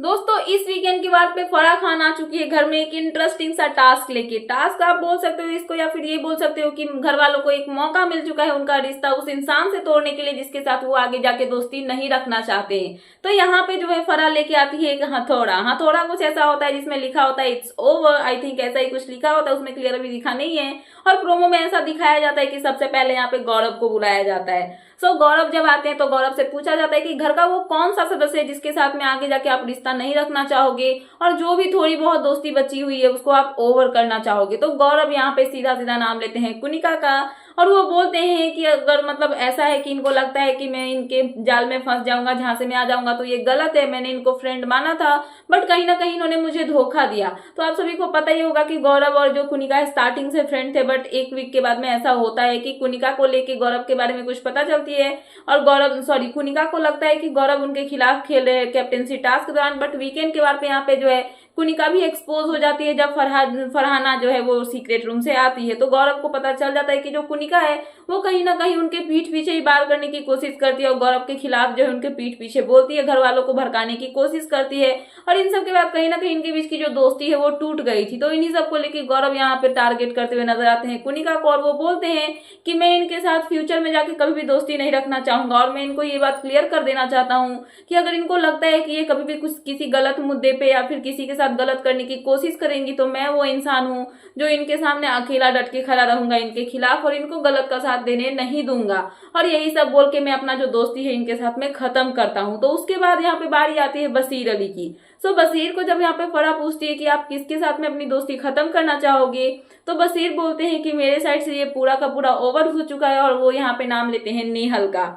दोस्तों इस वीकेंड की बात पे फराह खान आ चुकी है घर में एक इंटरेस्टिंग सा टास्क लेके। टास्क आप बोल सकते हो इसको, या फिर ये बोल सकते हो कि घर वालों को एक मौका मिल चुका है उनका रिश्ता उस इंसान से तोड़ने के लिए जिसके साथ वो आगे जाके दोस्ती नहीं रखना चाहते हैं। तो यहाँ पे जो है फराह लेके आती है एक हथौड़ा। हथौड़ा कुछ ऐसा होता है जिसमें लिखा होता है इट्स ओवर, आई थिंक ऐसा ही कुछ लिखा होता है, उसमें क्लियर अभी दिखा नहीं है। और प्रोमो में ऐसा दिखाया जाता है कि सबसे पहले यहाँ पे गौरव को बुलाया जाता है। गौरव जब आते हैं तो गौरव से पूछा जाता है कि घर का वो कौन सा सदस्य है जिसके साथ में आगे जाके आप रिश्ता नहीं रखना चाहोगे और जो भी थोड़ी बहुत दोस्ती बची हुई है उसको आप ओवर करना चाहोगे। तो गौरव यहाँ पे सीधा सीधा नाम लेते हैं कुनिका का। और वो बोलते हैं कि अगर मतलब ऐसा है कि इनको लगता है कि मैं इनके जाल में फंस जाऊंगा, जहां से मैं आ जाऊंगा, तो ये गलत है। मैंने इनको फ्रेंड माना था बट कहीं ना कहीं इन्होंने मुझे धोखा दिया। तो आप सभी को पता ही होगा कि गौरव और जो कुनिका है स्टार्टिंग से फ्रेंड थे, बट एक वीक के बाद में ऐसा होता है कि कुनिका को लेके गौरव के बारे में कुछ पता चलती है और कुनिका को लगता है कि गौरव उनके खिलाफ खेल रहे हैं कैप्टेंसी टास्क के दौरान। बट वीकेंड के बाद पे यहाँ पे जो है कुनिका भी एक्सपोज हो जाती है जब फरहाना जो है वो सीक्रेट रूम से आती है। तो गौरव को पता चल जाता है कि जो कुनिका है वो कहीं ना कहीं उनके पीठ पीछे ही वार करने की कोशिश करती है और गौरव के खिलाफ जो है उनके पीठ पीछे बोलती है, घर वालों को भड़काने की कोशिश करती है। और इन सब के बाद कहीं ना कहीं इनके बीच की जो दोस्ती है वो टूट गई थी। तो इन्हीं सबको लेकर गौरव यहाँ पे टारगेट करते हुए नजर आते हैं कुनिका को और वो बोलते हैं कि मैं इनके साथ फ्यूचर में जाके कभी भी दोस्ती नहीं रखना चाहूंगा और मैं इनको ये बात क्लियर कर देना चाहता हूँ कि अगर इनको लगता है कि ये कभी भी कुछ किसी गलत मुद्दे पे या फिर किसी के साथ गलत करने की कोशिश करेंगी तो मैं वो इंसान हूँ जो इनके सामने अकेला डट के खड़ा रहूंगा इनके खिलाफ और इनको गलत का साथ देने नहीं दूंगा। और यही सब बोल के मैं अपना जो दोस्ती है इनके साथ में खत्म करता हूँ। तो उसके बाद यहाँ पे बारी आती है बसीर अली की। बसीर को जब यहाँ पे फराह पूछती है कि आप किसके साथ में अपनी दोस्ती खत्म करना चाहोगे, तो बसीर बोलते हैं कि मेरे साइड से ये पूरा का पूरा ओवर हो चुका है और वो यहाँ पे नाम लेते हैं नेहल का।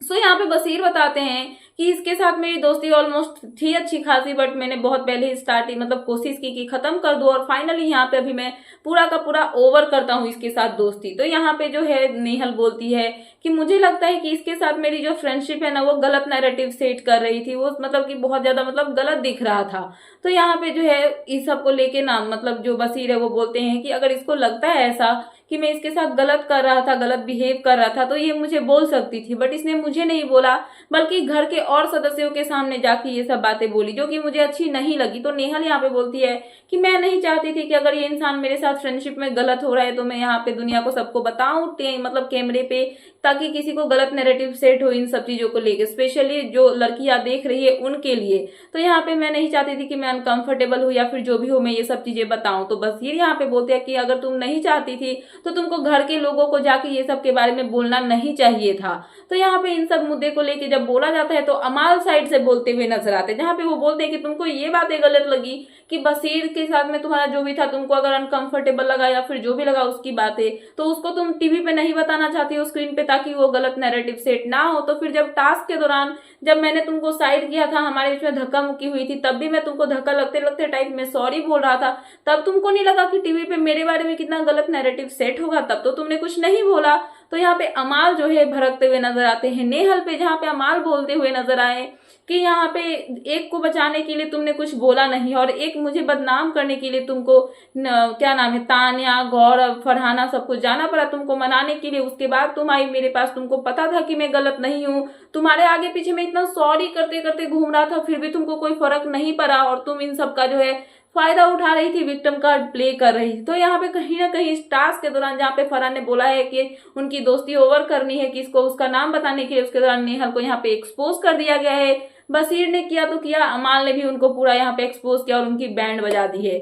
यहाँ पे बसीर बताते हैं कि इसके साथ मेरी दोस्ती ऑलमोस्ट थी अच्छी खासी, बट मैंने बहुत पहले ही स्टार्टिंग मतलब कोशिश की कि खत्म कर दूं और फाइनली यहाँ पे अभी मैं पूरा का पूरा ओवर करता हूँ इसके साथ दोस्ती। तो यहाँ पे जो है नेहल बोलती है कि मुझे लगता है कि इसके साथ मेरी जो फ्रेंडशिप है ना वो गलत नैरेटिव सेट कर रही थी, वो मतलब कि बहुत ज्यादा मतलब गलत दिख रहा था। तो यहाँ पे जो है इस सब को लेके ना मतलब जो बसीर है वो बोलते हैं कि अगर इसको लगता है ऐसा कि मैं इसके साथ गलत कर रहा था, गलत बिहेव कर रहा था, तो ये मुझे बोल सकती थी, बट इसने मुझे नहीं बोला बल्कि घर के और सदस्यों के सामने जाके ये सब बातें बोली जो कि मुझे अच्छी नहीं लगी। तो नेहल यहाँ पे बोलती है कि मैं नहीं चाहती थी कि अगर ये इंसान मेरे साथ फ्रेंडशिप में गलत हो रहा है तो मैं यहाँ पे दुनिया को सबको बताऊं मतलब कैमरे पे, ताकि किसी को गलत नैरेटिव सेट हो इन सब चीजों को लेकर, स्पेशली जो लड़कियां देख रही है उनके लिए। तो यहाँ पे मैं नहीं चाहती थी कि मैं अनकंफर्टेबल हूँ या फिर जो भी हो मैं ये सब चीजें बताऊं। तो बस ये यहाँ पे बोलते हैं कि अगर तुम नहीं चाहती थी तो तुमको घर के लोगों को जाके ये सब के बारे में बोलना नहीं चाहिए था। तो यहाँ पे इन सब मुद्दे को लेके जब बोला जाता है तो अमाल साइड से बोलते हुए नजर आते हैं, जहाँ पे वो बोलते हैं कि तुमको ये बातें गलत लगी कि बसीर के साथ में तुम्हारा जो भी था तुमको अगर अनकंफर्टेबल लगा या फिर जो भी लगा उसकी बातें, तो उसको तुम टीवी पे नहीं बताना चाहती हो स्क्रीन पे ताकि वो गलत नैरेटिव सेट ना हो। तो फिर जब टास्क के दौरान जब मैंने तुमको साइड किया था, हमारे बीच में धक्का मुक्की हुई थी, तब भी मैं तुमको धक्का लगते लगते टाइप में सॉरी बोल रहा था, तब तुमको नहीं लगा कि टीवी पे मेरे बारे में कितना गलत नैरेटिव सेट होगा, तब तो तुमने कुछ नहीं बोला। तो यहाँ पे अमाल जो है भड़कते हुए नजर आते हैं नेहल पे, जहाँ पे अमाल बोलते हुए नजर आए कि यहाँ पे एक को बचाने के लिए तुमने कुछ बोला नहीं और एक मुझे बदनाम करने के लिए तुमको क्या नाम है तान्या, गौरव, फरहाना सबको जाना पड़ा तुमको मनाने के लिए। उसके बाद तुम आई मेरे पास, तुमको पता था कि मैं गलत नहीं हूँ, तुम्हारे आगे पीछे मैं इतना सॉरी करते करते घूम रहा था, फिर भी तुमको कोई फर्क नहीं पड़ा और तुम इन सब का जो है फायदा उठा रही थी, विक्टिम कार्ड प्ले कर रही थी। तो यहाँ पे कहीं ना कहीं इस टास्क के दौरान जहाँ पे फरहान ने बोला है कि उनकी दोस्ती ओवर करनी है, कि इसको उसका नाम बताने के लिए, उसके दौरान नेहल को यहाँ पे एक्सपोज कर दिया गया है। बसीर ने किया तो किया, अमाल ने भी उनको पूरा यहाँ पे एक्सपोज किया और उनकी बैंड बजा दी है।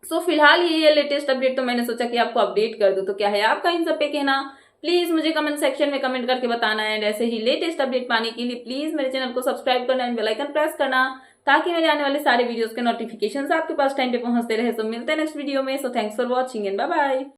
फिलहाल ये लेटेस्ट अपडेट, तो मैंने सोचा कि आपको अपडेट कर दूं। तो क्या है आपका इन सब पे कहना, प्लीज मुझे कमेंट सेक्शन में कमेंट करके बताना है। ऐसे ही लेटेस्ट अपडेट पाने के लिए प्लीज मेरे चैनल को सब्सक्राइब करना एंड बेल आइकन प्रेस करना, ताकि मेरे आने वाले सारे वीडियोस के नोटिफिकेशंस आपके पास टाइम पे पहुंचते रहे। मिलते हैं नेक्स्ट वीडियो में। Thanks for watching and bye bye.